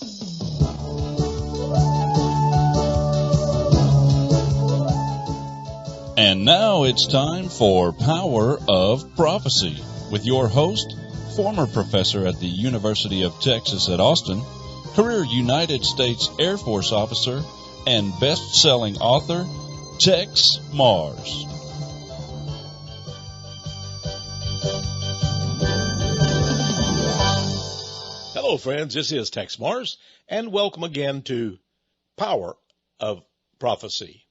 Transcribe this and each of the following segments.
And now it's time for Power of Prophecy with your host, former professor at the University of Texas at Austin, career United States Air Force officer, and best-selling author, Texe Mars. Hello, friends. This is Texe Mars, and welcome again to Power of Prophecy.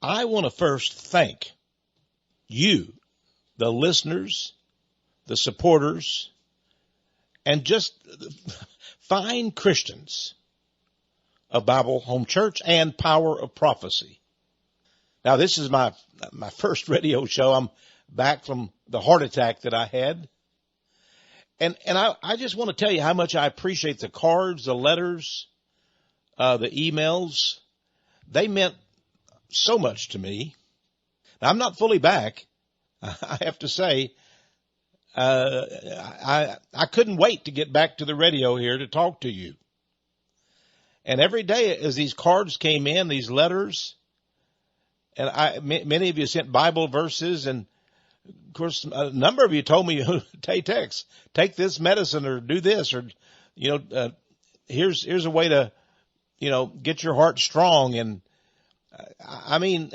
I want to first thank you, the listeners, the supporters, and just fine Christians of Bible Home Church and Power of Prophecy. Now, this is my first radio show. I'm back from the heart attack that I had. And I just want to tell you how much I appreciate the cards, the letters, the emails. They meant so much to me. Now, I'm not fully back. I have to say, I couldn't wait to get back to the radio here to talk to you. And every day as these cards came in, these letters, and many of you sent Bible verses, and of course, a number of you told me, hey, Texe, take this medicine or do this, or, here's a way to, get your heart strong. And I mean,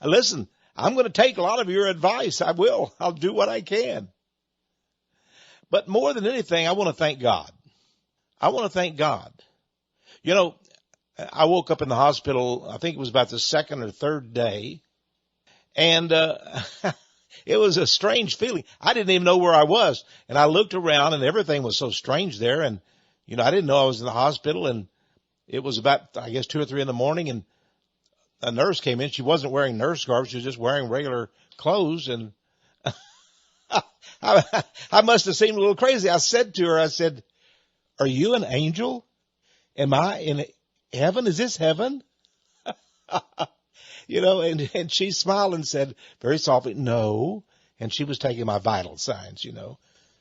listen, I'm going to take a lot of your advice. I will. I'll do what I can. But more than anything, I want to thank God. I want to thank God. I woke up in the hospital, I think it was about the second or third day, and it was a strange feeling. I didn't even know where I was, and I looked around, and everything was so strange there, and, I didn't know I was in the hospital, and it was about, I guess, 2 or 3 in the morning, and a nurse came in. She wasn't wearing nurse garb. She was just wearing regular clothes. And I must have seemed a little crazy. I said to her, are you an angel? Am I in heaven? Is this heaven? And she smiled and said very softly, no. And she was taking my vital signs,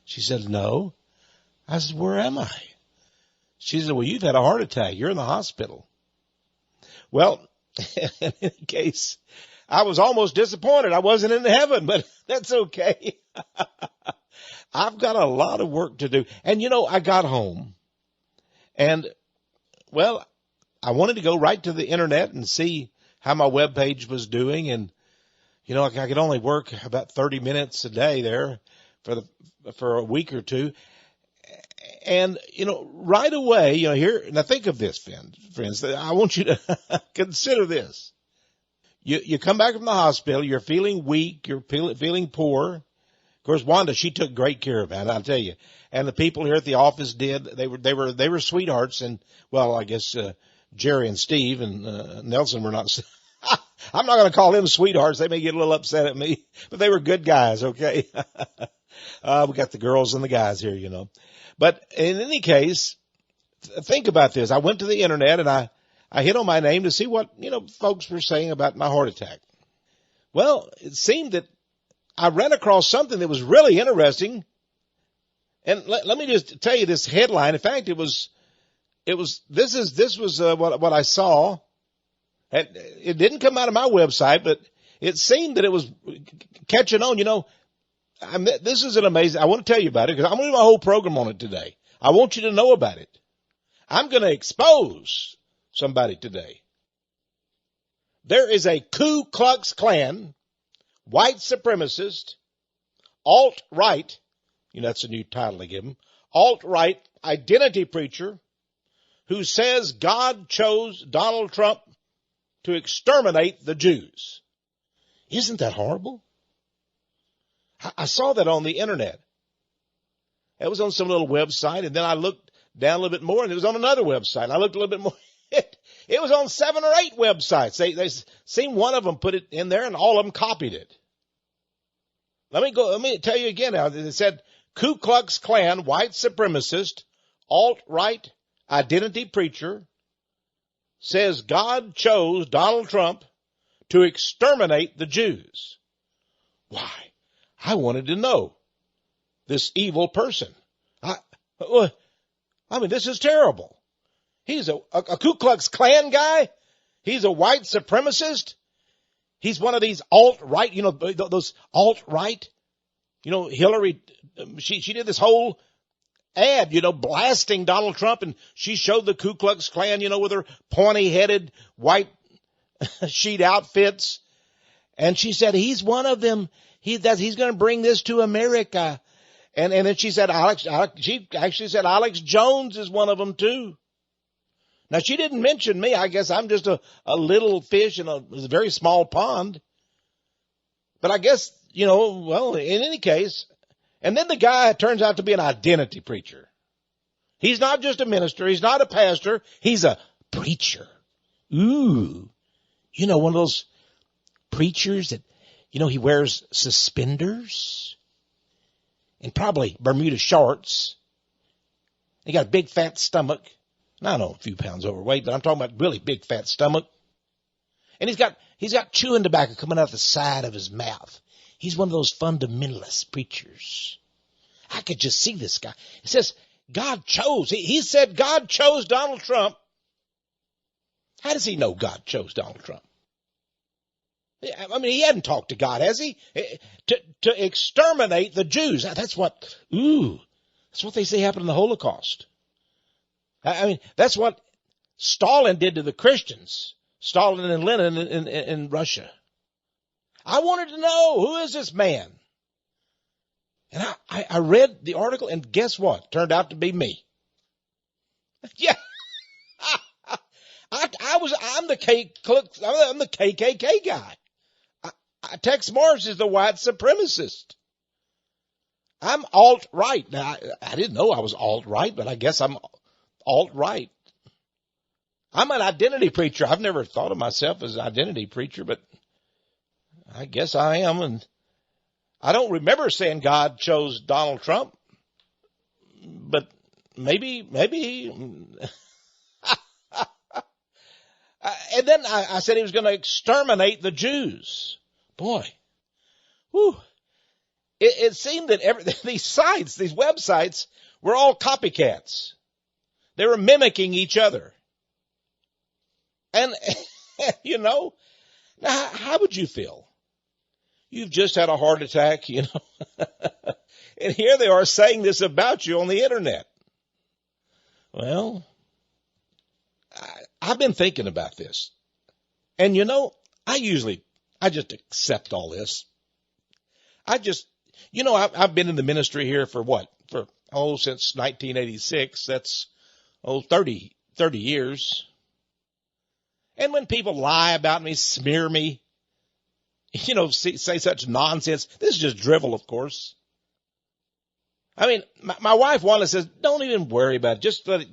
She said, no. I said, where am I? She said, well, you've had a heart attack. You're in the hospital. Well, in any case, I was almost disappointed. I wasn't in heaven, but that's okay. I've got a lot of work to do. And, I got home and, well, I wanted to go right to the internet and see how my web page was doing. And, I could only work about 30 minutes a day there for a week or two. And, right away, here, now think of this, friends, I want you to consider this. You come back from the hospital, you're feeling weak, you're feeling poor. Of course, Wanda, she took great care of that, I'll tell you. And the people here at the office did. They were sweethearts. And, well, I guess, Jerry and Steve and, Nelson were not, I'm not going to call them sweethearts. They may get a little upset at me, but they were good guys. Okay. We got the girls and the guys here, But in any case, think about this. I went to the internet and I hit on my name to see what, folks were saying about my heart attack. Well, it seemed that I ran across something that was really interesting. And let me just tell you this headline. In fact, this was what I saw. It didn't come out of my website, but it seemed that it was catching on, this is an amazing, I want to tell you about it because I'm going to do my whole program on it today. I want you to know about it. I'm going to expose somebody today. There is a Ku Klux Klan, white supremacist, alt-right, that's a new title they give him, alt-right identity preacher who says God chose Donald Trump to exterminate the Jews. Isn't that horrible? I saw that on the internet. It was on some little website, and then I looked down a little bit more, and it was on another website. And I looked a little bit more. It was on 7 or 8 websites. They seen one of them put it in there, and all of them copied it. Let me tell you again now. It said Ku Klux Klan, white supremacist, alt-right identity preacher, says God chose Donald Trump to exterminate the Jews. Why? I wanted to know this evil person. I mean, this is terrible. He's a Ku Klux Klan guy. He's a white supremacist. He's one of these alt-right, those alt-right. Hillary, she did this whole ad, blasting Donald Trump, and she showed the Ku Klux Klan, with her pointy-headed white sheet outfits. And she said, he's one of them. He's going to bring this to America. And then she said, she actually said Alex Jones is one of them too. Now, she didn't mention me. I guess I'm just a little fish in a very small pond. But I guess, in any case, and then the guy turns out to be an identity preacher. He's not just a minister. He's not a pastor. He's a preacher. Ooh. One of those preachers that, he wears suspenders and probably Bermuda shorts. He got a big fat stomach. I know, a few pounds overweight, but I'm talking about really big fat stomach. And he's got chewing tobacco coming out the side of his mouth. He's one of those fundamentalist preachers. I could just see this guy. It says God chose. He said God chose Donald Trump. How does he know God chose Donald Trump? I mean, he hadn't talked to God, has he? To exterminate the Jews. That's what they say happened in the Holocaust. I mean, that's what Stalin did to the Christians. Stalin and Lenin in Russia. I wanted to know, who is this man? And I read the article, and guess what? Turned out to be me. Yeah. I'm the KKK guy. Texe Morris is the white supremacist. I'm alt-right. Now, I didn't know I was alt-right, but I guess I'm alt-right. I'm an identity preacher. I've never thought of myself as an identity preacher, but I guess I am. And I don't remember saying God chose Donald Trump, but maybe. And then I said he was going to exterminate the Jews. Boy, whew. It seemed that these sites, these websites, were all copycats. They were mimicking each other. And, now, how would you feel? You've just had a heart attack, and here they are saying this about you on the internet. Well, I've been thinking about this. And, I just accept all this. I've been in the ministry here for since 1986. That's, 30 years. And when people lie about me, smear me, say such nonsense, this is just drivel, of course. I mean, my wife, Wanda, says, don't even worry about it. Just let it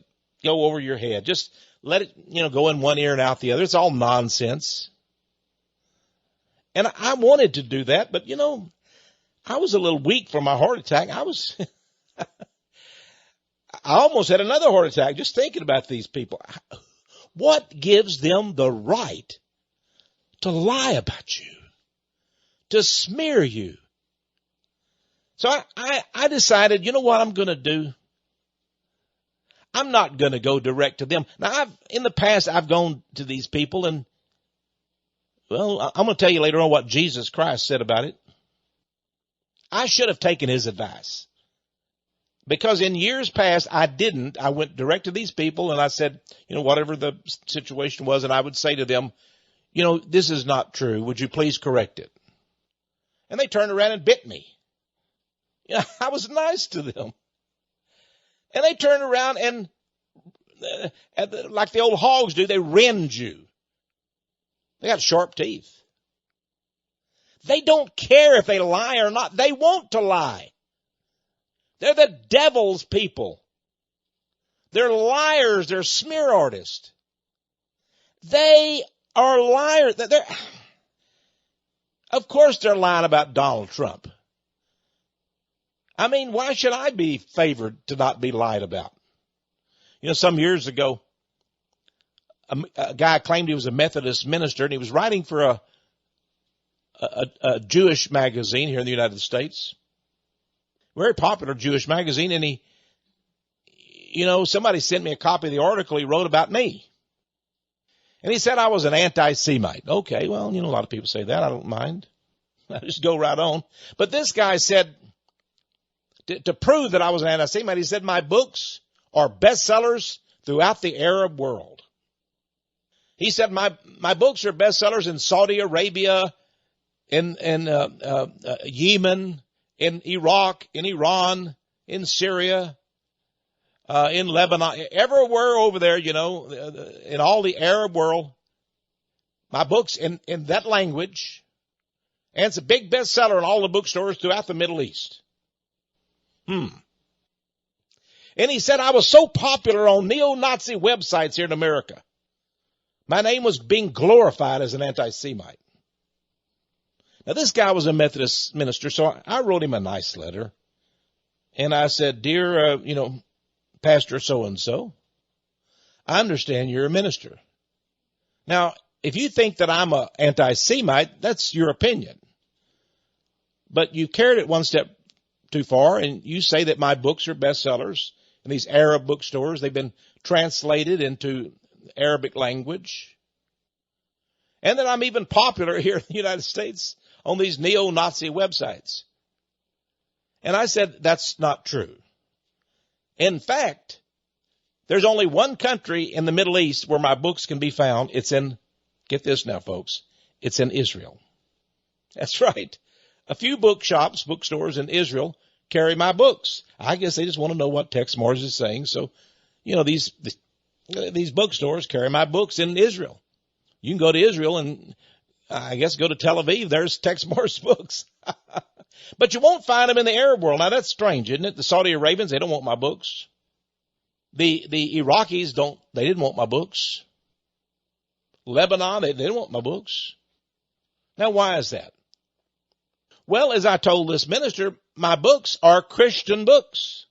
go over your head. Just let it, go in one ear and out the other. It's all nonsense. And I wanted to do that, but, I was a little weak from my heart attack. I almost had another heart attack just thinking about these people. What gives them the right to lie about you, to smear you? So I decided, you know what I'm going to do? I'm not going to go direct to them. Now, in the past, I've gone to these people, and, well, I'm going to tell you later on what Jesus Christ said about it. I should have taken his advice. Because in years past, I didn't. I went direct to these people, and I said, whatever the situation was, and I would say to them, this is not true. Would you please correct it? And they turned around and bit me. I was nice to them. And they turned around and, like the old hogs do, they rend you. They got sharp teeth. They don't care if they lie or not. They want to lie. They're the devil's people. They're liars. They're smear artists. They are liars. Of course they're lying about Donald Trump. I mean, why should I be favored to not be lied about? Some years ago, a guy claimed he was a Methodist minister, and he was writing for a Jewish magazine here in the United States. Very popular Jewish magazine, and somebody sent me a copy of the article he wrote about me. And he said I was an anti-Semite. Okay, well, a lot of people say that. I don't mind. I just go right on. But this guy said, to prove that I was an anti-Semite, he said my books are bestsellers throughout the Arab world. He said my books are bestsellers in Saudi Arabia, in Yemen, in Iraq, in Iran, in Syria, in Lebanon, everywhere over there, in all the Arab world. My books in that language, and it's a big bestseller in all the bookstores throughout the Middle East. And he said I was so popular on neo-Nazi websites here in America. My name was being glorified as an anti-Semite. Now, this guy was a Methodist minister, so I wrote him a nice letter. And I said, dear, Pastor so-and-so, I understand you're a minister. Now, if you think that I'm an anti-Semite, that's your opinion. But you carried it one step too far, and you say that my books are bestsellers in these Arab bookstores. They've been translated into Arabic language. And that I'm even popular here in the United States on these neo-Nazi websites. And I said, that's not true. In fact, there's only one country in the Middle East where my books can be found. It's in, get this now, folks, it's in Israel. That's right. A few bookstores in Israel carry my books. I guess they just want to know what Texe Morris is saying. So, these bookstores carry my books in Israel. You can go to Israel and I guess go to Tel Aviv. There's Texe Morris books. But you won't find them in the Arab world. Now, that's strange, isn't it? The Saudi Arabians, they don't want my books. The Iraqis they didn't want my books. Lebanon, they didn't want my books. Now, why is that? Well, as I told this minister, my books are Christian books.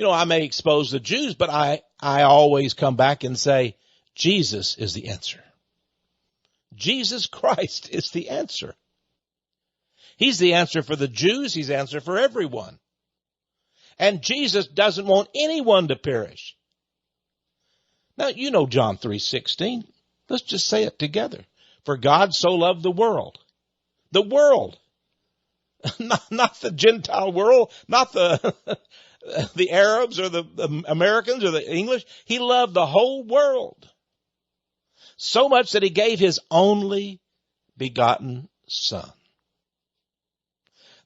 I may expose the Jews, but I always come back and say, Jesus is the answer. Jesus Christ is the answer. He's the answer for the Jews. He's the answer for everyone. And Jesus doesn't want anyone to perish. Now, John 3:16. Let's just say it together. For God so loved the world. The world. Not the Gentile world, not the Arabs or the Americans or the English. He loved the whole world. So much that he gave his only begotten Son.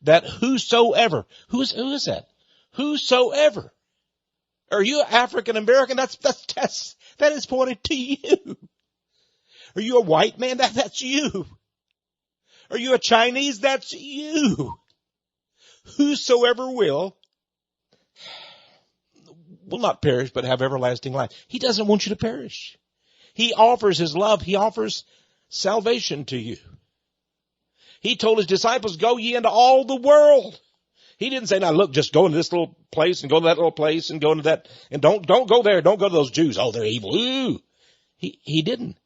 That whosoever, who is that? Whosoever. Are you African American? That is pointed to you. Are you a white man? That's you. Are you a Chinese? That's you. Whosoever will not perish, but have everlasting life. He doesn't want you to perish. He offers his love. He offers salvation to you. He told his disciples, go ye into all the world. He didn't say, now look, just go into this little place and go to that little place and go into that. And don't go there. Don't go to those Jews. Oh, they're evil. Ooh. He didn't.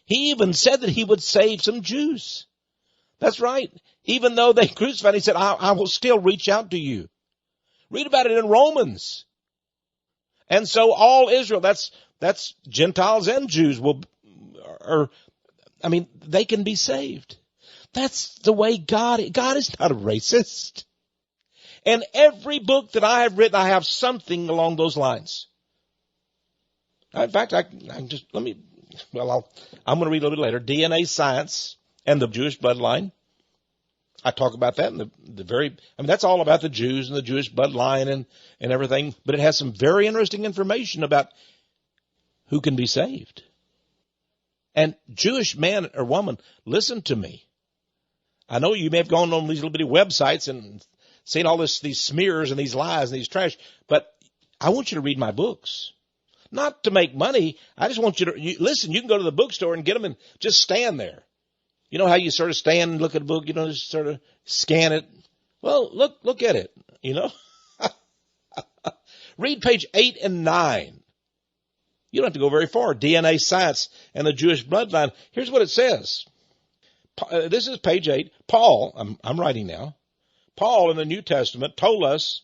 He even said that he would save some Jews. That's right. Even though they crucified, he said, I will still reach out to you. Read about it in Romans. And so all Israel, that's Gentiles and Jews they can be saved. That's the way God is not a racist. And every book that I have written, I have something along those lines. In fact, I'm going to read a little bit later. DNA Science and the Jewish Bloodline. I talk about that in that's all about the Jews and the Jewish bloodline and everything. But it has some very interesting information about who can be saved. And Jewish man or woman, listen to me. I know you may have gone on these little bitty websites and seen all these smears and these lies and these trash, but I want you to read my books. Not to make money. I just want you to listen. You can go to the bookstore and get them and just stand there. You know how you sort of stand and look at a book, just sort of scan it. Well, look at it, Read page 8 and 9. You don't have to go very far. DNA Science and the Jewish Bloodline. Here's what it says. This is page 8. Paul, I'm writing now. Paul in the New Testament told us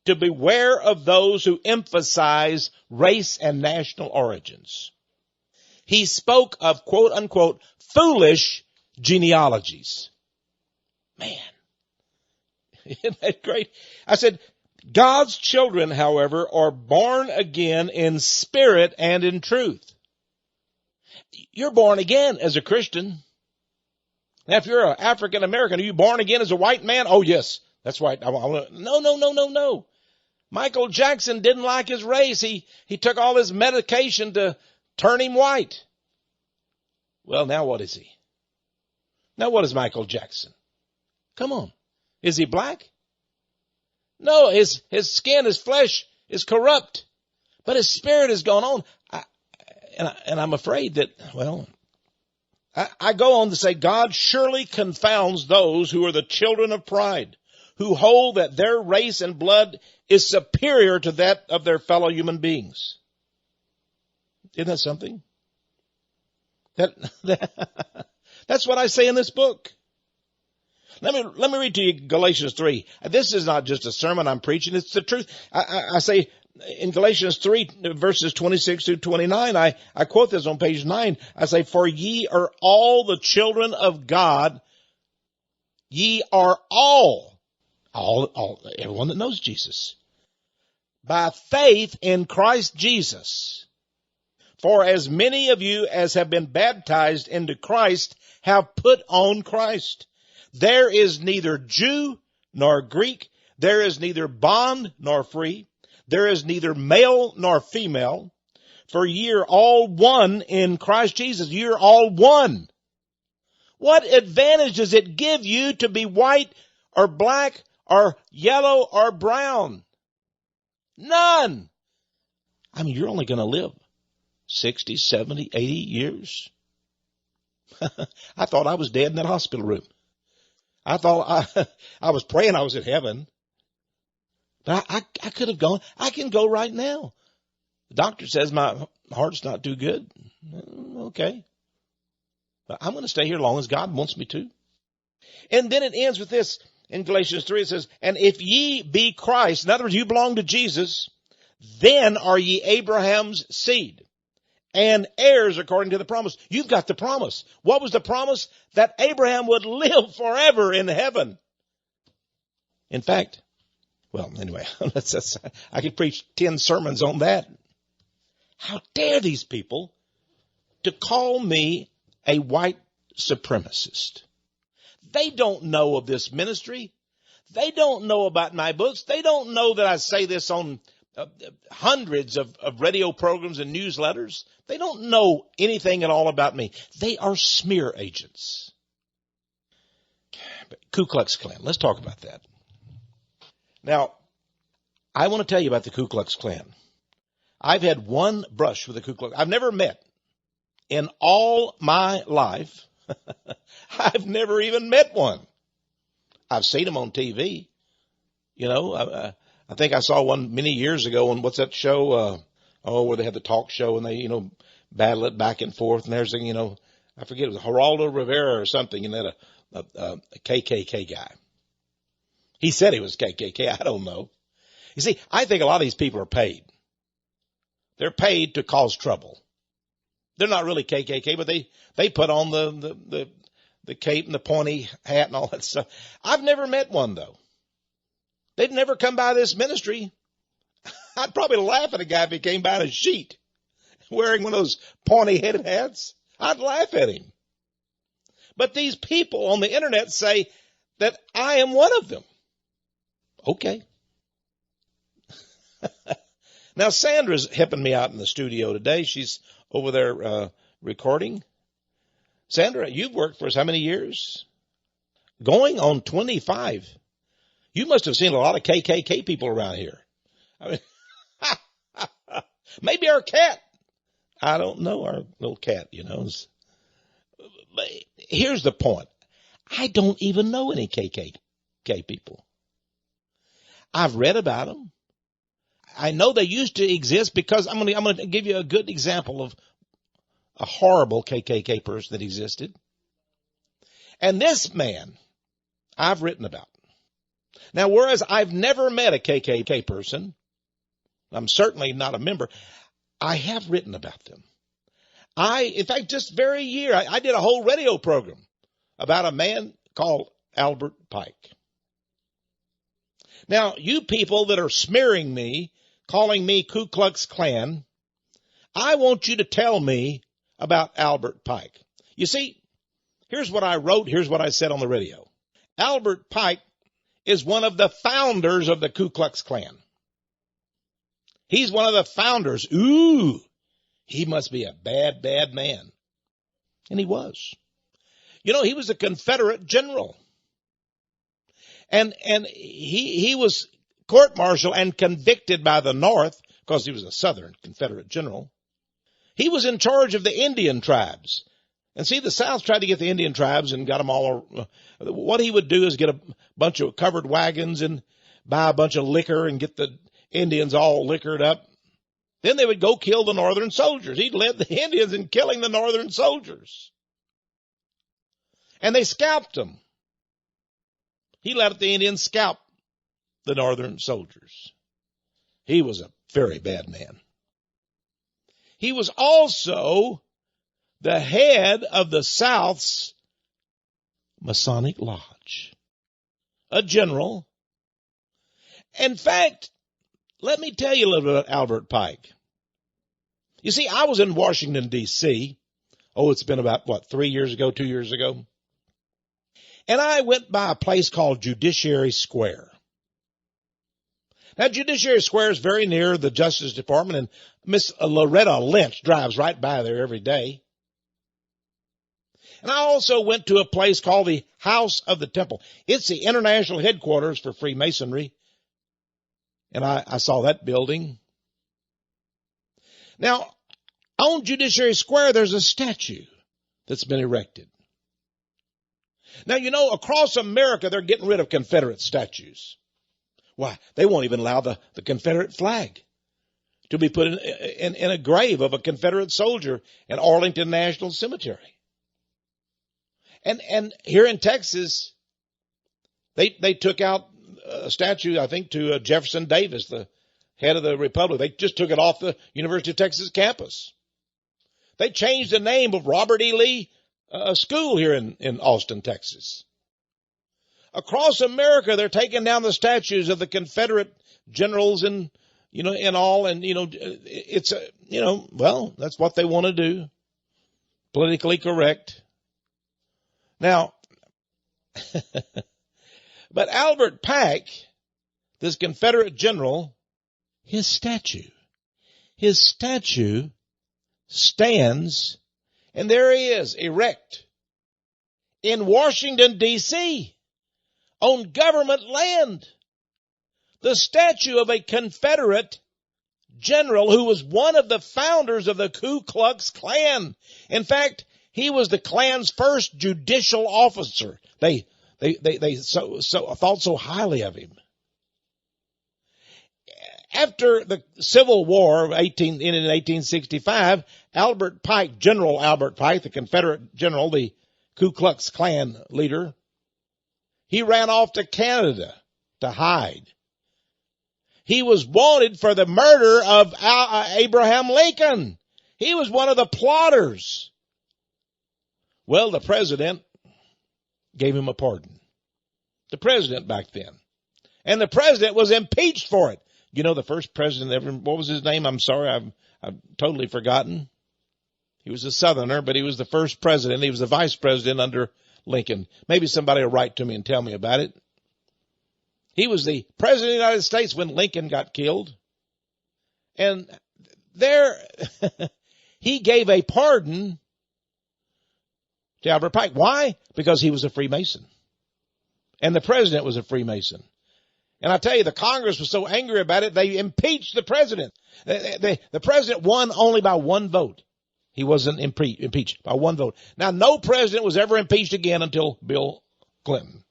to beware of those who emphasize race and national origins. He spoke of quote unquote foolish genealogies. Man, isn't that great? I said, God's children, however, are born again in spirit and in truth. You're born again as a Christian. Now, if you're an African American, are you born again as a white man? Oh, yes, that's right. No. Michael Jackson didn't like his race. He took all his medication to turn him white. Well, now what is he? Now what is Michael Jackson? Come on. Is he black? No, his skin, his flesh is corrupt, but his spirit has gone on. And I'm afraid that, well, I go on to say God surely confounds those who are the children of pride, who hold that their race and blood is superior to that of their fellow human beings. Isn't that something? That's what I say in this book. Let me read to you Galatians 3. This is not just a sermon I'm preaching. It's the truth. I say in Galatians 3 verses 26 through 29, I quote this on page 9. I say, for ye are all the children of God. Ye are all, everyone that knows Jesus, by faith in Christ Jesus. For as many of you as have been baptized into Christ have put on Christ. There is neither Jew nor Greek. There is neither bond nor free. There is neither male nor female. For ye are all one in Christ Jesus. You're all one. What advantage does it give you to be white or black or yellow or brown? None. I mean, you're only going to live 60, 70, 80 years. I thought I was dead in that hospital room. I thought I was praying I was in heaven. But I could have gone. I can go right now. The doctor says my heart's not too good. Okay. But I'm going to stay here as long as God wants me to. And then it ends with this. In Galatians 3 it says, and if ye be Christ, in other words, you belong to Jesus, then are ye Abraham's seed and heirs according to the promise. You've got the promise. What was the promise? That Abraham would live forever in heaven. In fact, well, anyway, I could preach 10 sermons on that. How dare these people to call me a white supremacist? They don't know of this ministry. They don't know about my books. They don't know that I say this on hundreds of radio programs and newsletters. They don't know anything at all about me. They are smear agents. But Ku Klux Klan. Let's talk about that. Now, I want to tell you about the Ku Klux Klan. I've had one brush with the Ku Klux. I've never met in all my life. I've never even met one. I've seen them on TV. You know, I think I saw one many years ago on what's that show? Where they had the talk show and they, battle it back and forth. And there's, I forget, it was Geraldo Rivera or something, and then a KKK guy. He said he was KKK. I don't know. You see, I think a lot of these people are paid. They're paid to cause trouble. They're not really KKK, but they put on the cape and the pointy hat and all that stuff. I've never met one, though. They'd never come by this ministry. I'd probably laugh at a guy if he came by in a sheet wearing one of those pointy-headed hats. I'd laugh at him. But these people on the internet say that I am one of them. Okay. Now, Sandra's helping me out in the studio today. She's over there recording. Sandra, you've worked for us how many years? Going on 25. You must have seen a lot of KKK people around here. I mean, maybe our cat. I don't know, our little cat, But here's the point. I don't even know any KKK people. I've read about them. I know they used to exist because I'm going to give you a good example of a horrible KKK person that existed. And this man I've written about. Now, whereas I've never met a KKK person, I'm certainly not a member, I have written about them. In fact, just very year, I did a whole radio program about a man called Albert Pike. Now, you people that are smearing me, calling me Ku Klux Klan, I want you to tell me about Albert Pike. You see, here's what I wrote, here's what I said on the radio. Albert Pike is one of the founders of the Ku Klux Klan. He's one of the founders. Ooh, he must be a bad, bad man. And he was. You know, he was a Confederate general. And he was court-martialed and convicted by the North because he was a Southern Confederate general. He was in charge of the Indian tribes. And see, the South tried to get the Indian tribes and got them all. What he would do is get a bunch of covered wagons and buy a bunch of liquor and get the Indians all liquored up. Then they would go kill the Northern soldiers. He led the Indians in killing the Northern soldiers. And they scalped them. He let the Indians scalp the Northern soldiers. He was a very bad man. He was also the head of the South's Masonic Lodge, a general. In fact, let me tell you a little bit about Albert Pike. You see, I was in Washington, D.C. Oh, it's been about, 2 years ago? And I went by a place called Judiciary Square. Now, Judiciary Square is very near the Justice Department, and Miss Loretta Lynch drives right by there every day. And I also went to a place called the House of the Temple. It's the international headquarters for Freemasonry. And I saw that building. Now, on Judiciary Square, there's a statue that's been erected. Now, you know, across America, they're getting rid of Confederate statues. Why? They won't even allow the Confederate flag to be put in a grave of a Confederate soldier in Arlington National Cemetery. And here in Texas, they took out a statue, I think, to Jefferson Davis, the head of the Republic. They just took it off the University of Texas campus. They changed the name of Robert E. Lee School here in Austin, Texas. Across America, they're taking down the statues of the Confederate generals and, and all. And, it's, that's what they want to do. Politically correct. Now, but Albert Pike, this Confederate general, his statue stands, and there he is, erect, in Washington, D.C., on government land. The statue of a Confederate general who was one of the founders of the Ku Klux Klan. In fact, he was the Klan's first judicial officer. They thought so highly of him. After the Civil War in 1865, General Albert Pike, the Confederate general, the Ku Klux Klan leader, he ran off to Canada to hide. He was wanted for the murder of Abraham Lincoln. He was one of the plotters. Well, the president gave him a pardon. The president back then. And the president was impeached for it. You know, the first president ever, what was his name? I'm sorry, I've totally forgotten. He was a Southerner, but he was the first president. He was the vice president under Lincoln. Maybe somebody will write to me and tell me about it. He was the president of the United States when Lincoln got killed. And there, he gave a pardon to Albert Pike. Why? Because he was a Freemason. And the president was a Freemason. And I tell you, the Congress was so angry about it, they impeached the president. The president won only by one vote. He wasn't impeached by one vote. Now, no president was ever impeached again until Bill Clinton.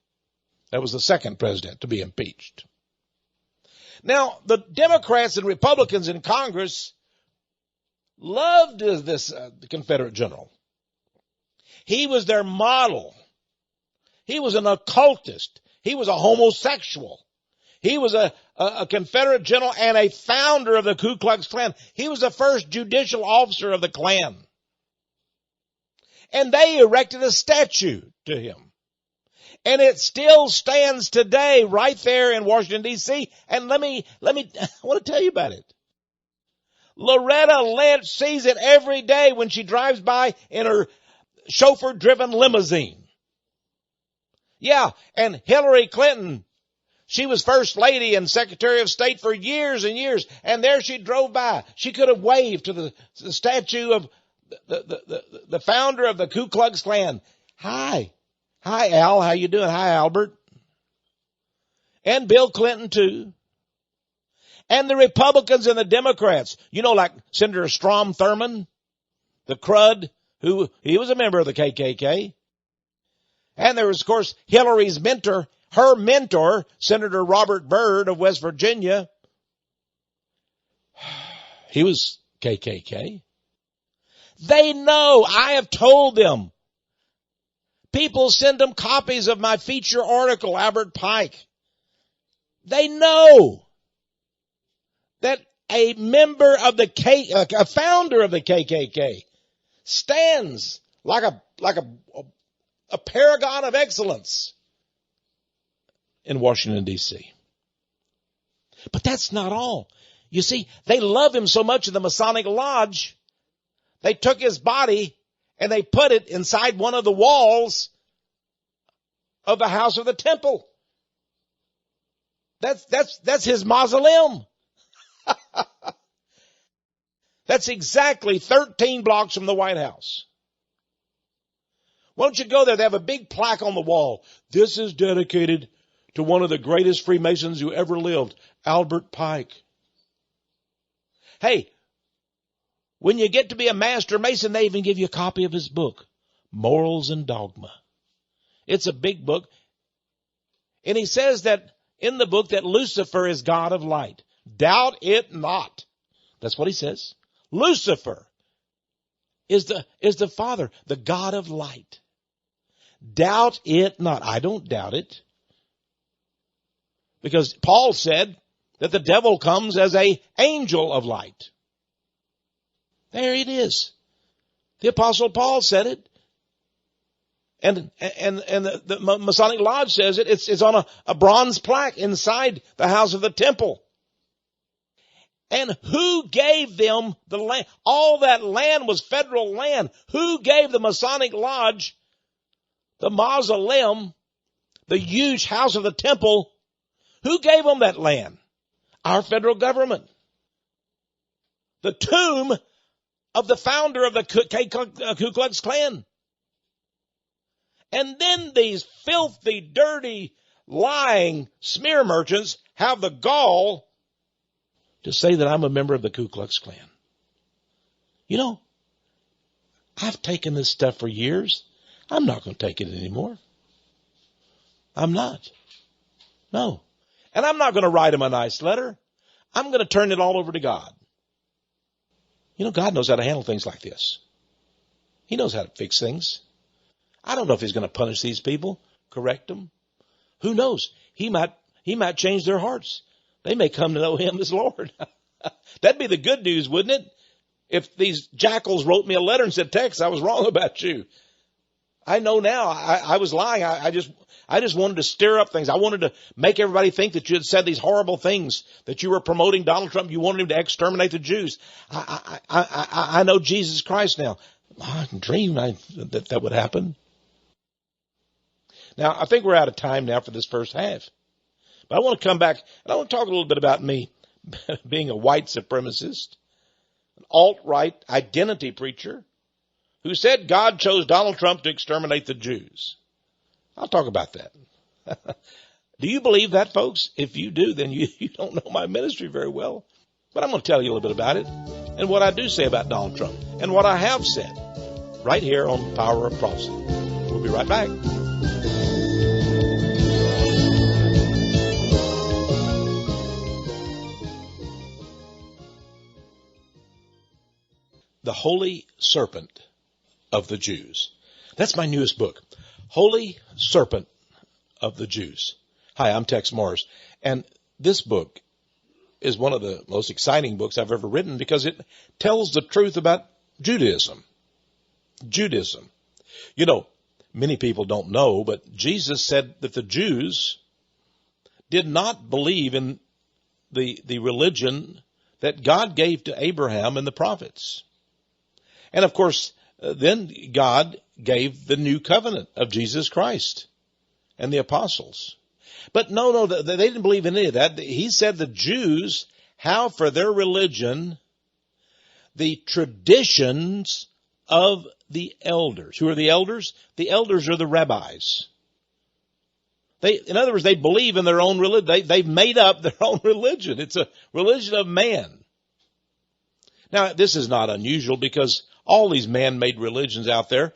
That was the second president to be impeached. Now, the Democrats and Republicans in Congress loved this Confederate general. He was their model. He was an occultist. He was a homosexual. He was a Confederate general and a founder of the Ku Klux Klan. He was the first judicial officer of the Klan. And they erected a statue to him. And it still stands today right there in Washington, D.C. And I want to tell you about it. Loretta Lynch sees it every day when she drives by in her chauffeur-driven limousine. Yeah, and Hillary Clinton, she was First Lady and Secretary of State for years and years, and there she drove by. She could have waved to the statue of the founder of the Ku Klux Klan. Hi, Al, how you doing? Hi, Albert. And Bill Clinton, too. And the Republicans and the Democrats, like Senator Strom Thurmond, the crud, he was a member of the KKK. And there was, of course, Hillary's mentor, her mentor, Senator Robert Byrd of West Virginia. He was KKK. They know. I have told them. People send them copies of my feature article, Albert Pike. They know that a member of a founder of the KKK stands like a paragon of excellence in Washington, D.C. But that's not all. You see, they love him so much in the Masonic Lodge, they took his body and they put it inside one of the walls of the house of the temple. That's his mausoleum. That's exactly 13 blocks from the White House. Why don't you go there? They have a big plaque on the wall. This is dedicated to one of the greatest Freemasons who ever lived, Albert Pike. Hey, when you get to be a Master Mason, they even give you a copy of his book, Morals and Dogma. It's a big book. And he says that in the book that Lucifer is God of light. Doubt it not. That's what he says. Lucifer is the Father, the God of light. Doubt it not. I don't doubt it. Because Paul said that the devil comes as an angel of light. There it is. The Apostle Paul said it. And the Masonic Lodge says it. It's on a bronze plaque inside the house of the temple. And who gave them the land? All that land was federal land. Who gave the Masonic Lodge the mausoleum, the huge house of the temple? Who gave them that land? Our federal government. The tomb of the founder of the Ku Klux Klan. And then these filthy, dirty, lying smear merchants have the gall to say that I'm a member of the Ku Klux Klan. I've taken this stuff for years. I'm not going to take it anymore. I'm not. No. And I'm not going to write him a nice letter. I'm going to turn it all over to God. God knows how to handle things like this. He knows how to fix things. I don't know if he's going to punish these people, correct them. Who knows? He might change their hearts. They may come to know him as Lord. That'd be the good news, wouldn't it? If these jackals wrote me a letter and said, Texe, I was wrong about you. I know now. I was lying. I just wanted to stir up things. I wanted to make everybody think that you had said these horrible things, that you were promoting Donald Trump. You wanted him to exterminate the Jews. I know Jesus Christ now. I dreamed that would happen. Now, I think we're out of time now for this first half. But I want to come back, and I want to talk a little bit about me being a white supremacist, an alt-right identity preacher who said God chose Donald Trump to exterminate the Jews. I'll talk about that. Do you believe that, folks? If you do, then you don't know my ministry very well. But I'm going to tell you a little bit about it and what I do say about Donald Trump and what I have said right here on Power of Prophecy. We'll be right back. The Holy Serpent of the Jews. That's my newest book, Holy Serpent of the Jews. Hi, I'm Tex Morris, and this book is one of the most exciting books I've ever written because it tells the truth about Judaism. Judaism. You know, many people don't know, but Jesus said that the Jews did not believe in the religion that God gave to Abraham and the prophets. And of course, then God gave the new covenant of Jesus Christ and the apostles. But no, they didn't believe in any of that. He said the Jews have for their religion the traditions of the elders. Who are the elders? The elders are the rabbis. In other words, they believe in their own religion. They've made up their own religion. It's a religion of man. Now, this is not unusual because all these man-made religions out there,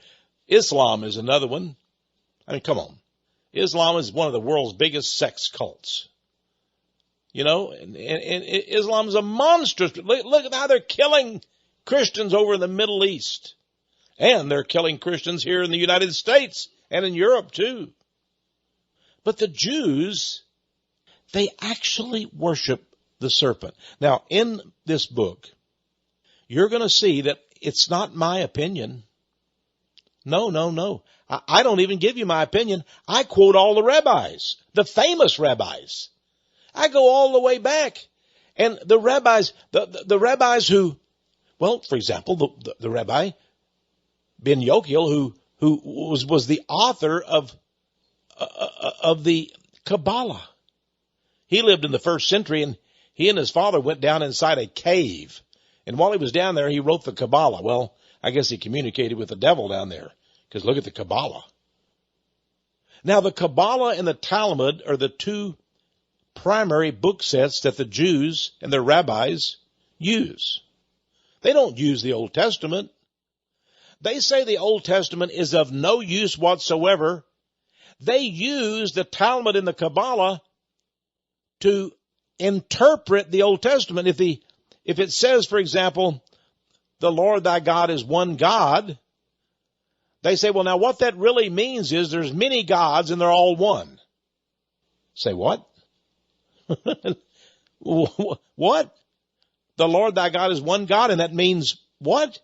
Islam is another one. I mean, come on. Islam is one of the world's biggest sex cults. You know, and Islam is a monstrous. Look at how they're killing Christians over in the Middle East. And they're killing Christians here in the United States and in Europe too. But the Jews, they actually worship the serpent. Now, in this book, you're going to see that it's not my opinion. No. I don't even give you my opinion. I quote all the rabbis, the famous rabbis. I go all the way back. And the rabbis, the rabbis who, well, for example, the Rabbi Ben Yochiel, who was the author of the Kabbalah. He lived in the 1st century, and he and his father went down inside a cave. And while he was down there, he wrote the Kabbalah. Well, I guess he communicated with the devil down there, because look at the Kabbalah. Now, the Kabbalah and the Talmud are the two primary book sets that the Jews and their rabbis use. They don't use the Old Testament. They say the Old Testament is of no use whatsoever. They use the Talmud and the Kabbalah to interpret the Old Testament. If it says, for example, the Lord thy God is one God, they say, well, now what that really means is there's many gods and they're all one. Say what? What? The Lord thy God is one God, and that means what?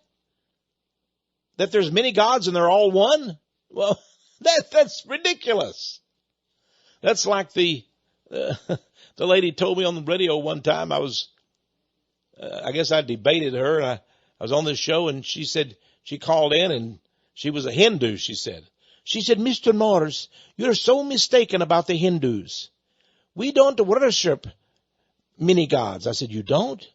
That there's many gods and they're all one? Well, that's ridiculous. That's like the lady told me on the radio one time. I guess I debated her, and I was on this show, and she said, she called in, and she was a Hindu, she said, Mr. Morris, you're so mistaken about the Hindus. We don't worship many gods. I said, you don't?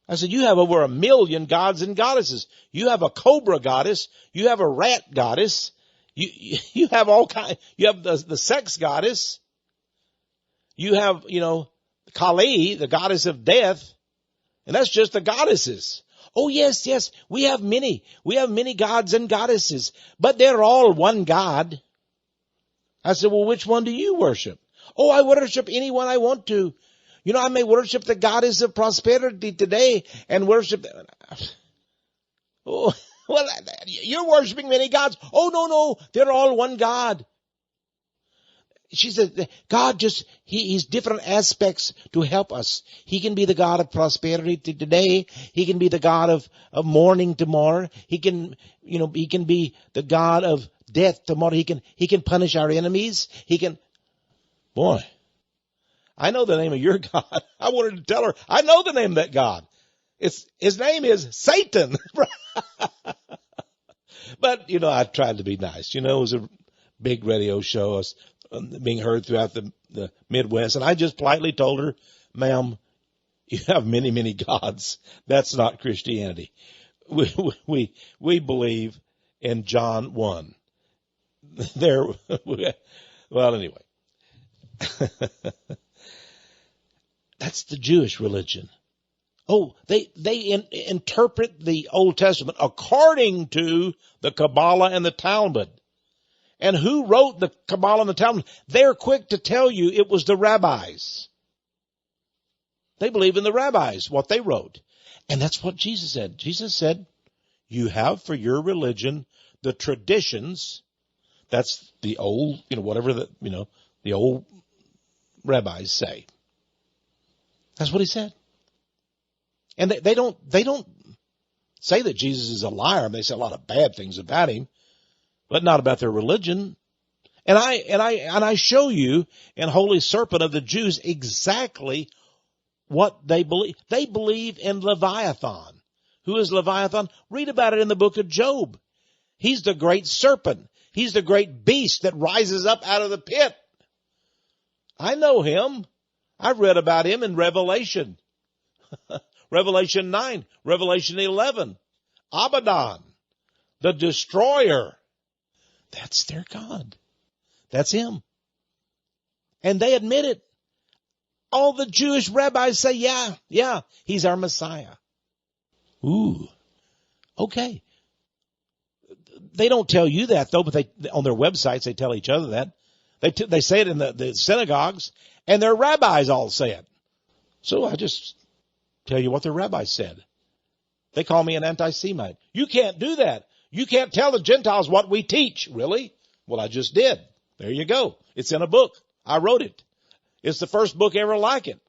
I said, you have over 1 million gods and goddesses. You have a cobra goddess. You have a rat goddess. You have all kind. You have the sex goddess. You have, Kali, the goddess of death. And that's just the goddesses. Oh, yes. We have many. We have many gods and goddesses, but they're all one God. I said, well, which one do you worship? Oh, I worship anyone I want to. I may worship the goddess of prosperity today and worship. Oh, well, you're worshiping many gods. Oh, no, they're all one God. She said, God he's different aspects to help us. He can be the God of prosperity today. He can be the God of mourning tomorrow. He can be the God of death tomorrow. He can punish our enemies. Boy, I know the name of your God. I wanted to tell her, I know the name of that God. His name is Satan. But, I tried to be nice. It was a big radio show being heard throughout the Midwest. And I just politely told her, ma'am, you have many, many gods. That's not Christianity. We believe in John 1. Well, anyway. That's the Jewish religion. Oh, they interpret the Old Testament according to the Kabbalah and the Talmud. And who wrote the Kabbalah and the Talmud? They're quick to tell you it was the rabbis. They believe in the rabbis, what they wrote. And that's what Jesus said. Jesus said, you have for your religion the traditions. That's the old, the old rabbis say. That's what he said. And they don't say that Jesus is a liar. They say a lot of bad things about him, but not about their religion. And I show you in Holy Serpent of the Jews exactly what they believe. They believe in Leviathan. Who is Leviathan? Read about it in the book of Job. He's the great serpent. He's the great beast that rises up out of the pit. I know him. I've read about him in Revelation. Revelation 9, Revelation 11. Abaddon, the destroyer. That's their God. That's him. And they admit it. All the Jewish rabbis say, yeah, he's our Messiah. Ooh, okay. They don't tell you that, though, but on their websites, they tell each other that. They say it in the synagogues, and their rabbis all say it. So I just tell you what their rabbis said. They call me an anti-Semite. You can't do that. You can't tell the Gentiles what we teach. Really? Well, I just did. There you go. It's in a book. I wrote it. It's the first book ever like it.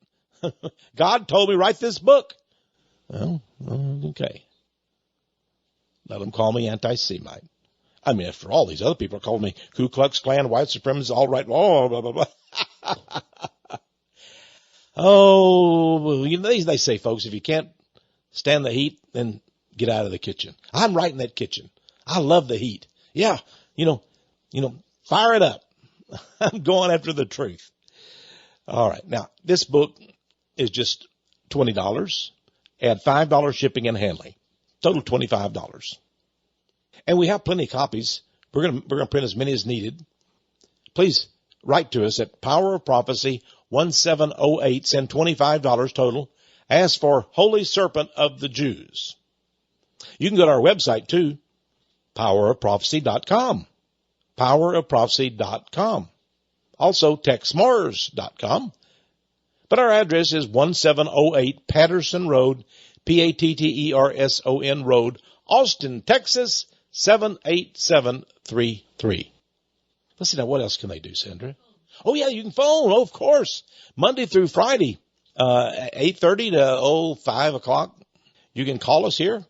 God told me write this book. Well, okay. Let them call me anti-Semite. I mean, after all, these other people are calling me Ku Klux Klan, white supremacists, all right, blah, blah, blah, blah. Oh, you know, they say, folks, if you can't stand the heat, then get out of the kitchen. I'm right in that kitchen. I love the heat. Yeah, you know, fire it up. I'm going after the truth. All right. Now, this book is just $20. Add $5 shipping and handling. Total $25. And we have plenty of copies. We're going to print as many as needed. Please write to us at Power of Prophecy 1708. Send $25 total. Ask for Holy Serpent of the Jews. You can go to our website too. PowerOfProphecy.com. PowerOfProphecy.com. Also TexMars.com. But our address is 1708 Patterson Road, Patterson Road, Austin, Texas, 78733. Let's see now, what else can they do, Sandra? Oh, yeah, you can phone. Oh, of course. Monday through Friday, 8:30 to 5 o'clock. You can call us here,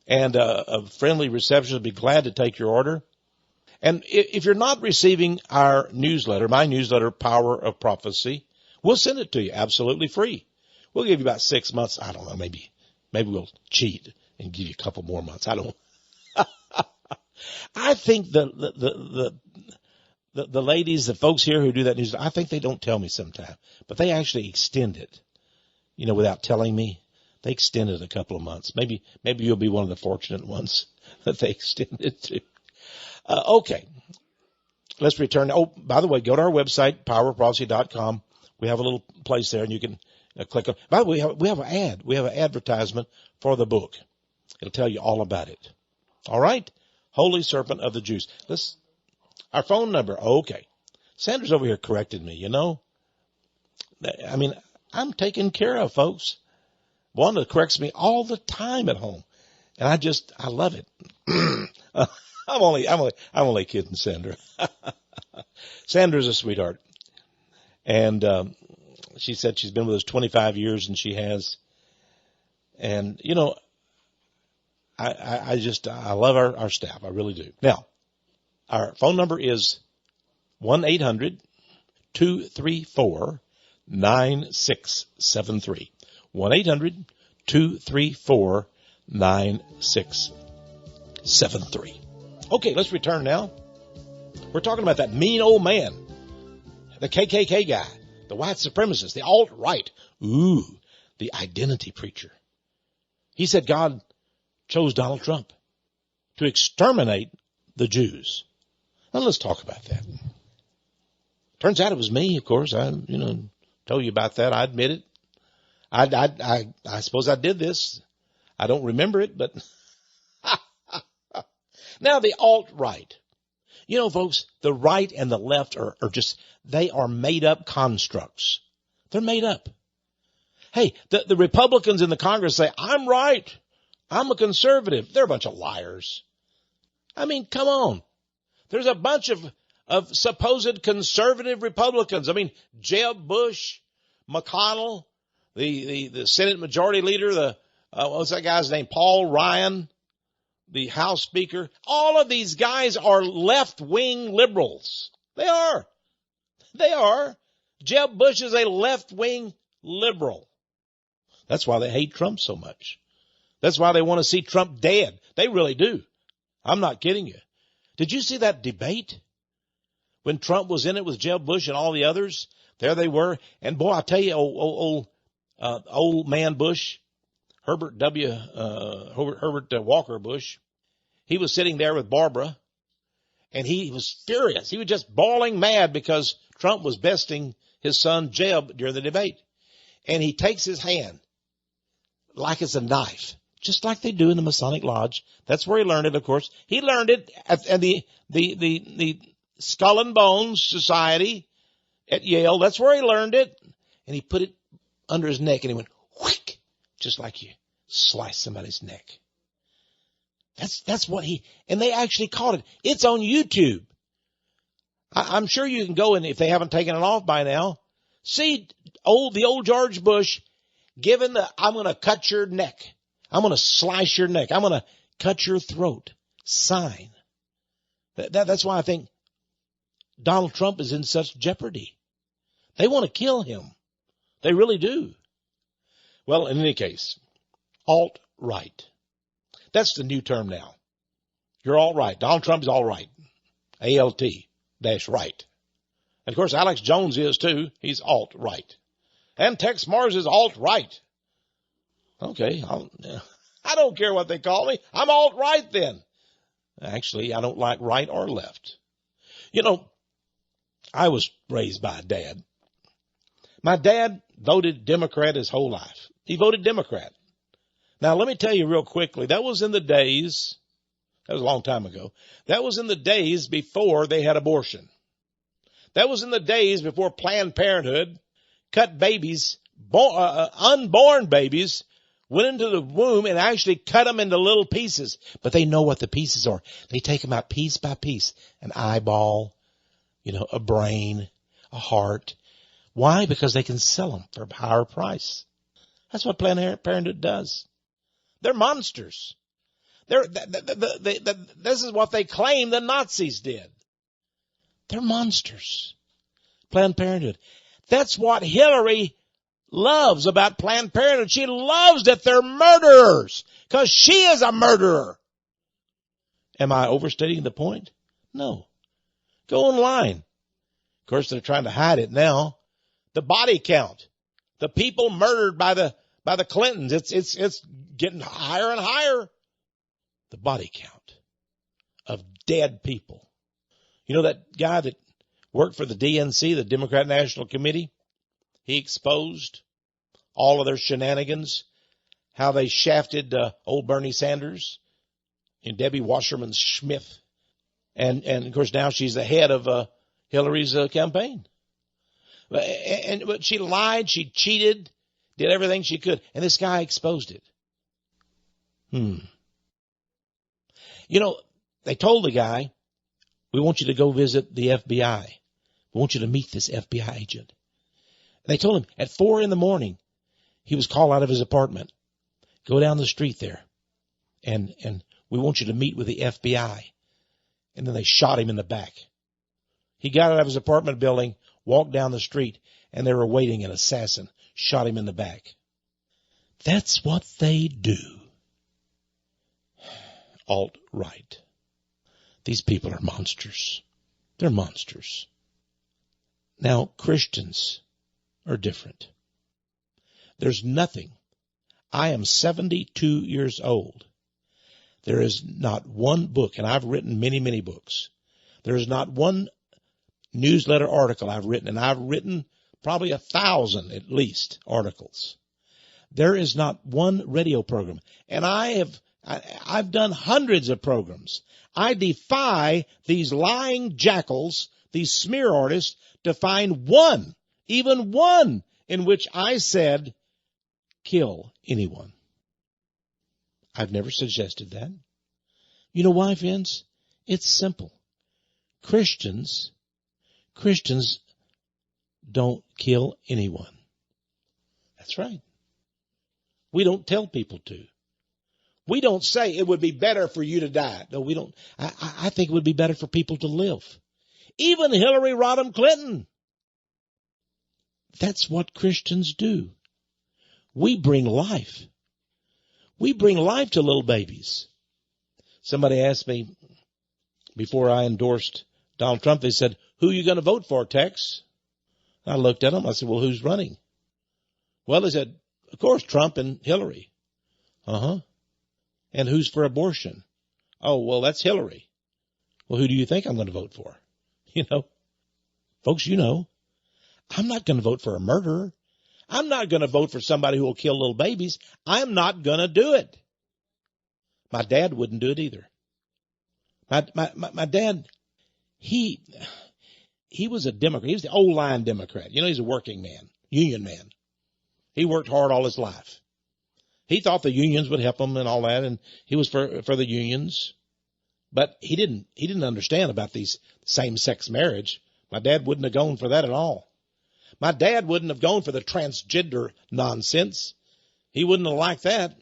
and a friendly receptionist will be glad to take your order. And if you're not receiving our newsletter, my newsletter, Power of Prophecy, we'll send it to you absolutely free. We'll give you about 6 months. I don't know, maybe we'll cheat and give you a couple more months. I don't. I think the ladies, the folks here who do that news, I think they don't tell me sometimes, but they actually extend it, without telling me. They extend it a couple of months. Maybe you'll be one of the fortunate ones that they extend it to. Okay. Let's return. Oh, by the way, go to our website, powerofprophecy.com. We have a little place there, and you can click on. By the way, we have an ad. We have an advertisement for the book. It'll tell you all about it. All right? Holy Serpent of the Jews. Our phone number. Okay. Sandra's over here corrected me, I mean, I'm taken care of, folks. Wanda corrects me all the time at home. And I love it. I'm only kidding, Sandra. Sandra's a sweetheart. And, she said she's been with us 25 years, and she has. And, I love our staff. I really do. Now, our phone number is 1-800-234-9673. 1-800-234-9673. Okay, let's return now. We're talking about that mean old man, the KKK guy, the white supremacist, the alt-right. Ooh, the identity preacher. He said God chose Donald Trump to exterminate the Jews. Now let's talk about that. Turns out it was me, of course. I, told you about that. I admit it. I suppose I did this. I don't remember it, but now the alt-right. Folks, the right and the left are just, they are made up constructs. They're made up. Hey, the Republicans in the Congress say, I'm right. I'm a conservative. They're a bunch of liars. I mean, come on. There's a bunch of of supposed conservative Republicans. I mean, Jeb Bush, McConnell, the Senate Majority Leader, what's that guy's name? Paul Ryan, the House Speaker. All of these guys are left-wing liberals. They are. They are. Jeb Bush is a left-wing liberal. That's why they hate Trump so much. That's why they want to see Trump dead. They really do. I'm not kidding you. Did you see that debate? When Trump was in it with Jeb Bush and all the others, there they were. And boy, I tell you, old man Bush, Herbert Walker Bush, he was sitting there with Barbara, and he was furious. He was just bawling mad because Trump was besting his son Jeb during the debate. And he takes his hand like it's a knife, just like they do in the Masonic Lodge. That's where he learned it, of course. He learned it at the Skull and Bones Society at Yale. That's where he learned it. And he put it under his neck, and he went, whick, just like you slice somebody's neck. That's what and they actually caught it. It's on YouTube. I'm sure you can go, and if they haven't taken it off by now, see the old George Bush giving I'm going to cut your neck. I'm going to slice your neck. I'm going to cut your throat sign. That's why I think Donald Trump is in such jeopardy. They want to kill him. They really do. Well, in any case, alt-right. That's the new term now. You're alt-right. Donald Trump is alt-right. ALT-right. And of course, Alex Jones is too. He's alt-right. And Tex Mars is alt-right. Okay, I don't care what they call me. I'm alt-right then. Actually, I don't like right or left. You know, I was raised by a dad. My dad voted Democrat his whole life. He voted Democrat. Now, let me tell you real quickly, that was in the days, that was a long time ago, that was in the days before they had abortion. That was in the days before Planned Parenthood cut babies, unborn babies, went into the womb and actually cut them into little pieces. But they know what the pieces are. They take them out piece by piece. An eyeball, a brain, a heart. Why? Because they can sell them for a higher price. That's what Planned Parenthood does. They're monsters. This is what they claim the Nazis did. They're monsters. Planned Parenthood. That's what Hillary loves about Planned Parenthood. She loves that they're murderers because she is a murderer. Am I overstating the point? No. Go online. Of course, they're trying to hide it now. The body count. The people murdered by the Clintons. It's getting higher and higher. The body count of dead people. You know that guy that worked for the DNC, the Democrat National Committee? He exposed all of their shenanigans, how they shafted old Bernie Sanders and Debbie Wasserman Smith. And of course, now she's the head of Hillary's campaign. But she lied, she cheated, did everything she could, and this guy exposed it. They told the guy, we want you to go visit the FBI. We want you to meet this FBI agent. And they told him at 4 a.m, he was called out of his apartment. Go down the street there, and we want you to meet with the FBI. And then they shot him in the back. He got out of his apartment building, walked down the street, and they were waiting an assassin, shot him in the back. That's what they do. Alt-right. These people are monsters. They're monsters. Now, Christians are different. There's nothing. I am 72 years old. There is not one book, and I've written many, many books. There is not one newsletter article I've written, and I've written probably 1,000 at least articles. There is not one radio program, and I've done hundreds of programs. I defy these lying jackals, these smear artists, to find one, even one, in which I said, kill anyone. I've never suggested that. You know why, friends? It's simple. Christians don't kill anyone. That's right. We don't tell people to. We don't say it would be better for you to die. No, we don't. I think it would be better for people to live. Even Hillary Rodham Clinton. That's what Christians do. We bring life. We bring life to little babies. Somebody asked me before I endorsed Donald Trump, they said, who are you going to vote for, Tex? I looked at them. I said, well, who's running? Well, they said, of course, Trump and Hillary. Uh-huh. And who's for abortion? Oh, well, that's Hillary. Well, who do you think I'm going to vote for? You know, folks, you know, I'm not going to vote for a murderer. I'm not going to vote for somebody who will kill little babies. I'm not going to do it. My dad wouldn't do it either. My dad, he was a Democrat. He was the old line Democrat. You know, he's a working man, union man. He worked hard all his life. He thought the unions would help him and all that, and he was for the unions. But he didn't understand about these same-sex marriage. My dad wouldn't have gone for that at all. My dad wouldn't have gone for the transgender nonsense. He wouldn't have liked that.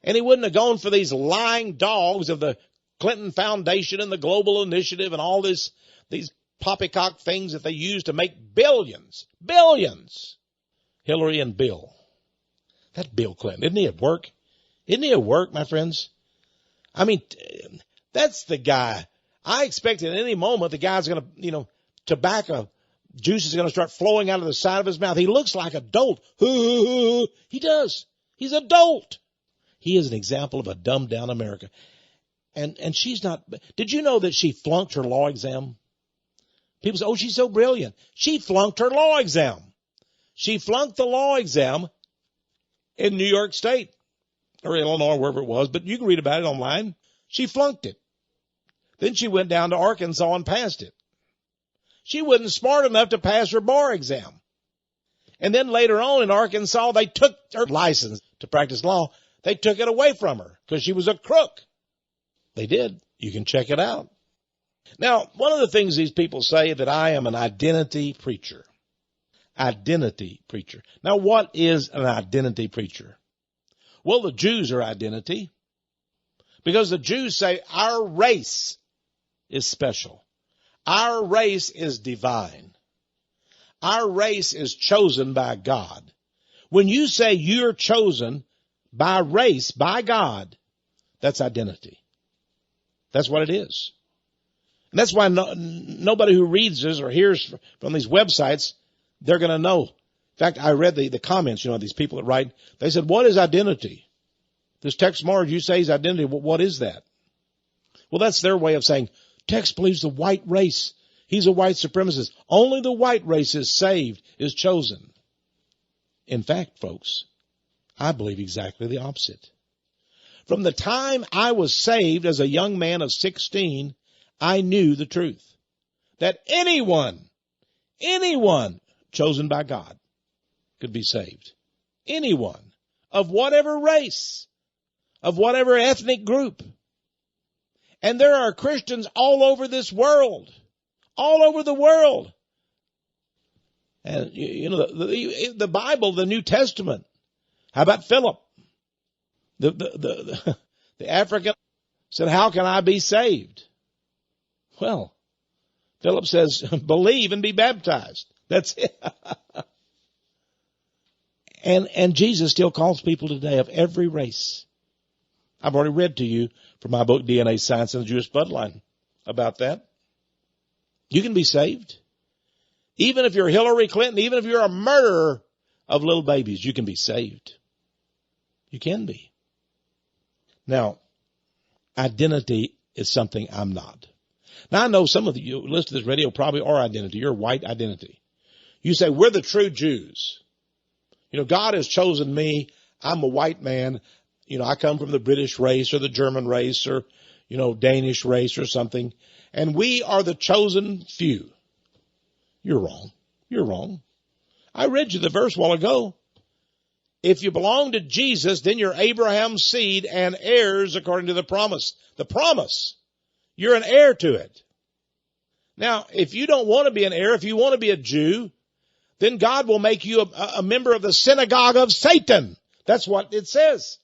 And he wouldn't have gone for these lying dogs of the Clinton Foundation and the Global Initiative and all these poppycock things that they use to make billions. Hillary and Bill. That Bill Clinton, isn't he at work? Isn't he at work, my friends? I mean, that's the guy. I expect at any moment the guy's going to, tobacco juice is going to start flowing out of the side of his mouth. He looks like a dolt. He does. He's a dolt. He is an example of a dumbed down America. And she's not. Did you know that she flunked her law exam? People say, oh, she's so brilliant. She flunked her law exam. She flunked the law exam in New York State or Illinois, wherever it was, but you can read about it online. She flunked it. Then she went down to Arkansas and passed it. She wasn't smart enough to pass her bar exam. And then later on in Arkansas, they took her license to practice law. They took it away from her because she was a crook. They did. You can check it out. Now, one of the things these people say that I am an identity preacher. Identity preacher. Now, what is an identity preacher? Well, the Jews are identity because the Jews say our race is special. Our race is divine. Our race is chosen by God. When you say you're chosen by race, by God, that's identity. That's what it is. And that's why nobody who reads this or hears from these websites, they're going to know. In fact, I read the comments, these people that write. They said, what is identity? This Tex Marge, you say is identity. What is that? Well, that's their way of saying, Tex believes the white race. He's a white supremacist. Only the white race is saved, is chosen. In fact, folks, I believe exactly the opposite. From the time I was saved as a young man of 16, I knew the truth. That anyone chosen by God could be saved. Anyone of whatever race, of whatever ethnic group. And there are Christians all over this world, all over the world. And, the Bible, the New Testament. How about Philip? The African said, how can I be saved? Well, Philip says, believe and be baptized. That's it. And Jesus still calls people today of every race. I've already read to you from my book, DNA Science and the Jewish Bloodline, about that. You can be saved. Even if you're Hillary Clinton, even if you're a murderer of little babies, you can be saved. You can be. Now, identity is something I'm not. Now, I know some of you who listen to this radio probably are identity. You're white identity. You say, we're the true Jews. God has chosen me. I'm a white man. I come from the British race or the German race or, Danish race or something. And we are the chosen few. You're wrong. You're wrong. I read you the verse a while ago. If you belong to Jesus, then you're Abraham's seed and heirs according to the promise. The promise. You're an heir to it. Now, if you don't want to be an heir, if you want to be a Jew, then God will make you a member of the synagogue of Satan. That's what it says.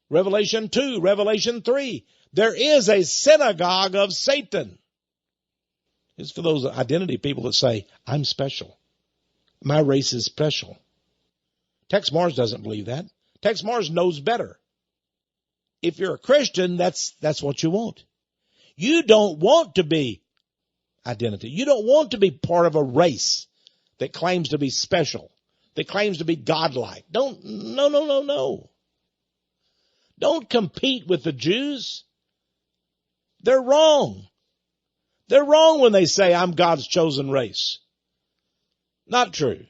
Revelation 2, Revelation 3. There is a synagogue of Satan. It's for those identity people that say, I'm special. My race is special. Tex Mars doesn't believe that. Tex Mars knows better. If you're a Christian, that's what you want. You don't want to be identity. You don't want to be part of a race that claims to be special, that claims to be godlike. No. Don't compete with the Jews. They're wrong. They're wrong when they say, I'm God's chosen race. Not true.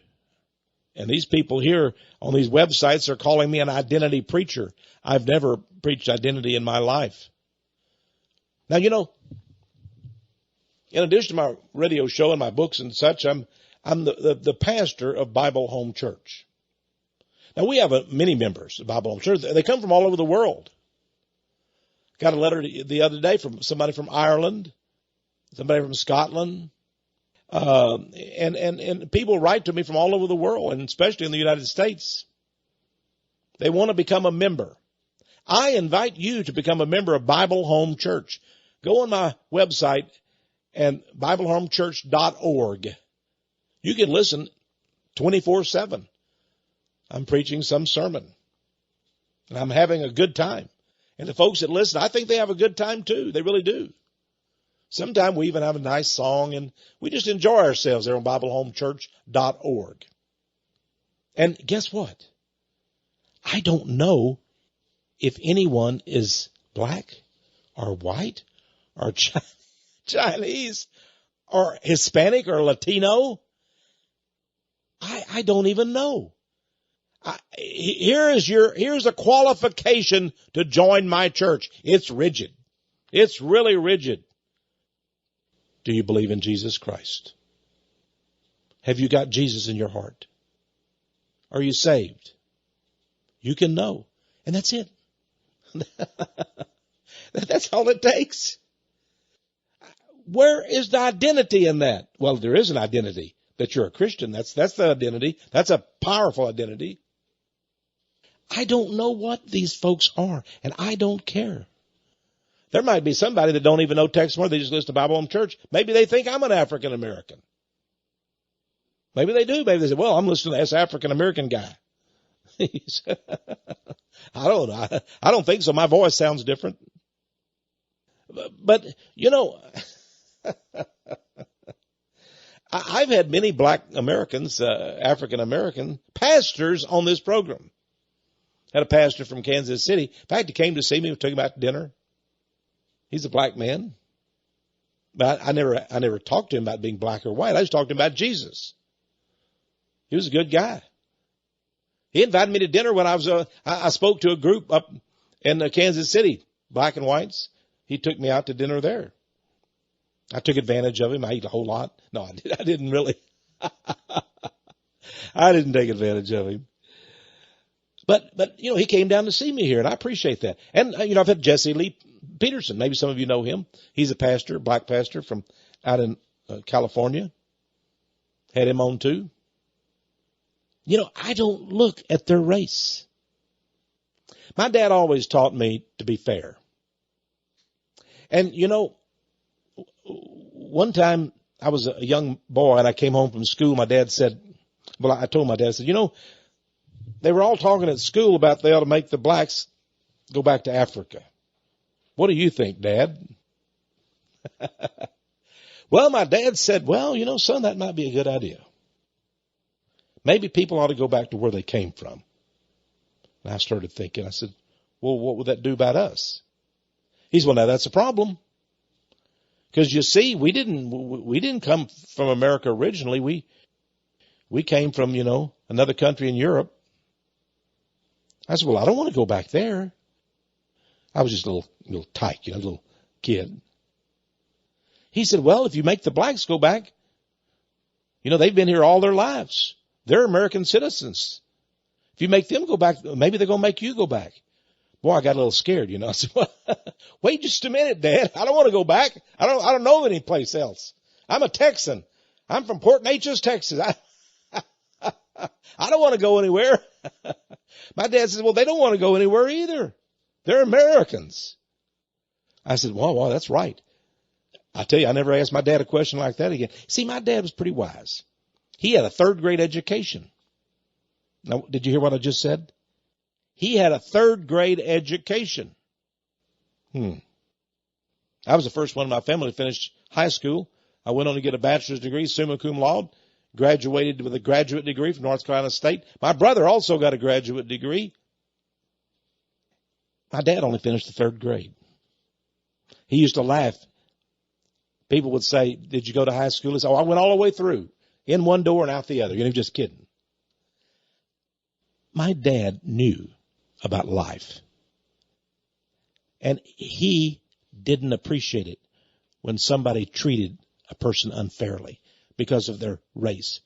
And these people here on these websites are calling me an identity preacher. I've never preached identity in my life. Now, you know, in addition to my radio show and my books and such, I'm the pastor of Bible Home Church. Now, we have many members of Bible Home Church. They come from all over the world. Got a letter the other day from somebody from Ireland, somebody from Scotland, and people write to me from all over the world, and especially in the United States. They want to become a member. I invite you to become a member of Bible Home Church. Go on my website and BibleHomeChurch.org. You can listen 24/7. I'm preaching some sermon, and I'm having a good time. And the folks that listen, I think they have a good time too. They really do. Sometimes we even have a nice song, and we just enjoy ourselves there on BibleHomeChurch.org. And guess what? I don't know if anyone is black or white or Chinese or Hispanic or Latino. I don't even know. Here's a qualification to join my church. It's rigid. It's really rigid. Do you believe in Jesus Christ? Have you got Jesus in your heart? Are you saved? You can know. And that's it. That's all it takes. Where is the identity in that? Well, there is an identity that you're a Christian. That's the identity. That's a powerful identity. I don't know what these folks are, and I don't care. There might be somebody that don't even know Texe Mars. They just listen to Bible Home Church. Maybe they think I'm an African American. Maybe they do. Maybe they say, well, I'm listening to this African American guy. I don't know. I don't think so. My voice sounds different. But you know, I've had many black Americans, African American pastors on this program. Had a pastor from Kansas City. In fact, he came to see me. We took him out to dinner. He's a black man. But I never talked to him about being black or white. I just talked to him about Jesus. He was a good guy. He invited me to dinner when I spoke to a group up in Kansas City, black and whites. He took me out to dinner there. I took advantage of him. I ate a whole lot. No, I didn't really. I didn't take advantage of him. But you know, he came down to see me here, and I appreciate that. And you know, I've had Jesse Lee Peterson. Maybe some of you know him. He's a pastor, black pastor from out in California. Had him on too. You know, I don't look at their race. My dad always taught me to be fair. And you know, one time I was a young boy and I came home from school. My dad said, well, I told my dad, I said, you know, they were all talking at school about they ought to make the blacks go back to Africa. What do you think, Dad? Well, my dad said, well, you know, son, that might be a good idea. Maybe people ought to go back to where they came from. And I started thinking, I said, well, what would that do about us? He said, well, now that's a problem. Because you see, we didn't come from America originally. We came from, you know, another country in Europe. I said, well, I don't want to go back there. I was just a little tyke, you know, a little kid. He said, well, if you make the blacks go back, you know, they've been here all their lives. They're American citizens. If you make them go back, maybe they're going to make you go back. Boy, I got a little scared, I said, well, wait just a minute, Dad. I don't want to go back. I don't know any place else. I'm a Texan. I'm from Port Neches, Texas. I don't want to go anywhere. My dad says, well, they don't want to go anywhere either. They're Americans. I said, wow, that's right. I tell you, I never asked my dad a question like that again. See, my dad was pretty wise. He had a 3rd grade education. Now, did you hear what I just said? He had a 3rd grade education. I was the first one in my family to finish high school. I went on to get a bachelor's degree, summa cum laude, graduated with a graduate degree from North Carolina State. My brother also got a graduate degree. My dad only finished the 3rd grade. He used to laugh. People would say, did you go to high school? He said, I went all the way through, in one door and out the other. You're just kidding. My dad knew about life. And he didn't appreciate it when somebody treated a person unfairly because of their race.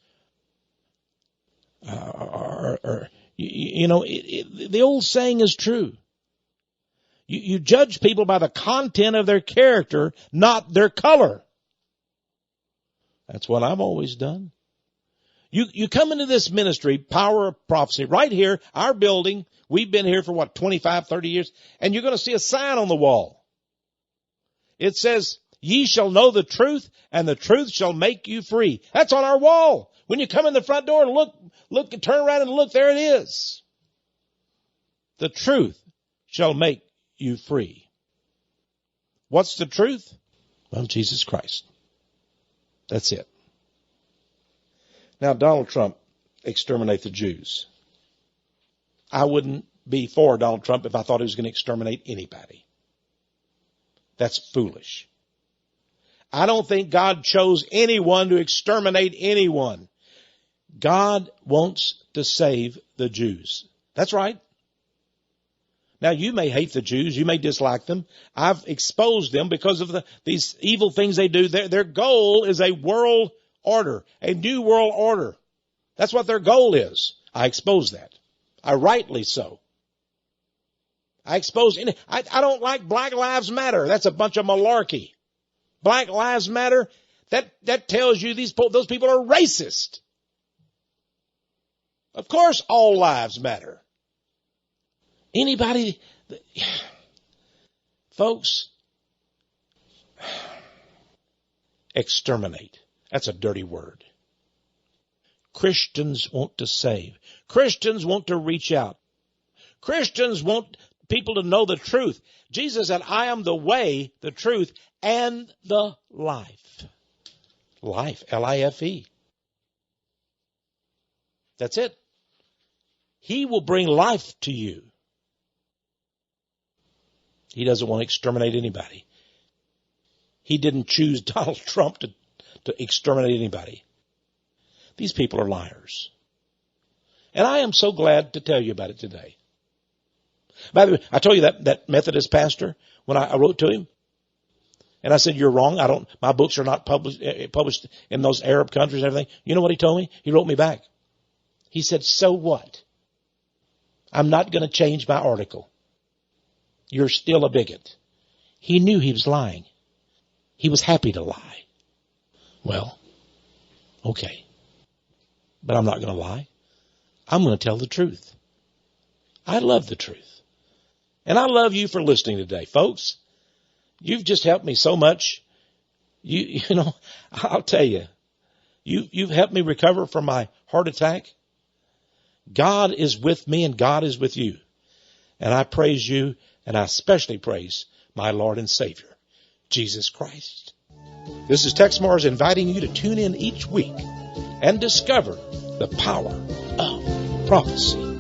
The old saying is true. You judge people by the content of their character, not their color. That's what I've always done. You come into this ministry, Power of Prophecy, right here, our building. We've been here for 25, 30 years, and you're going to see a sign on the wall. It says, ye shall know the truth, and the truth shall make you free. That's on our wall. When you come in the front door and look, turn around and look, there it is. The truth shall make you free. What's the truth? Well, Jesus Christ. That's it. Now, Donald Trump, exterminate the Jews. I wouldn't be for Donald Trump if I thought he was going to exterminate anybody. That's foolish. I don't think God chose anyone to exterminate anyone. God wants to save the Jews. That's right. Now, you may hate the Jews. You may dislike them. I've exposed them because of these evil things they do. Their goal is a world order, a new world order. That's what their goal is. I expose that. I rightly so. I don't like Black Lives Matter. That's a bunch of malarkey. Black Lives Matter, that tells you those people are racist. Of course all lives matter. Folks, exterminate. That's a dirty word. Christians want to save. Christians want to reach out. Christians want people to know the truth. Jesus said, I am the way, the truth, and the life. Life, L-I-F-E. That's it. He will bring life to you. He doesn't want to exterminate anybody. He didn't choose Donald Trump to exterminate anybody. These people are liars. And I am so glad to tell you about it today. By the way, I told you that Methodist pastor, when I wrote to him, and I said, you're wrong. My books are not published in those Arab countries and everything. You know what he told me? He wrote me back. He said, so what? I'm not going to change my article. You're still a bigot. He knew he was lying. He was happy to lie. Well, okay. But I'm not going to lie. I'm going to tell the truth. I love the truth. And I love you for listening today, folks. You've just helped me so much. I'll tell you, you've helped me recover from my heart attack. God is with me and God is with you. And I praise you, and I especially praise my Lord and Savior, Jesus Christ. This is Tex Mars inviting you to tune in each week and discover the power of prophecy.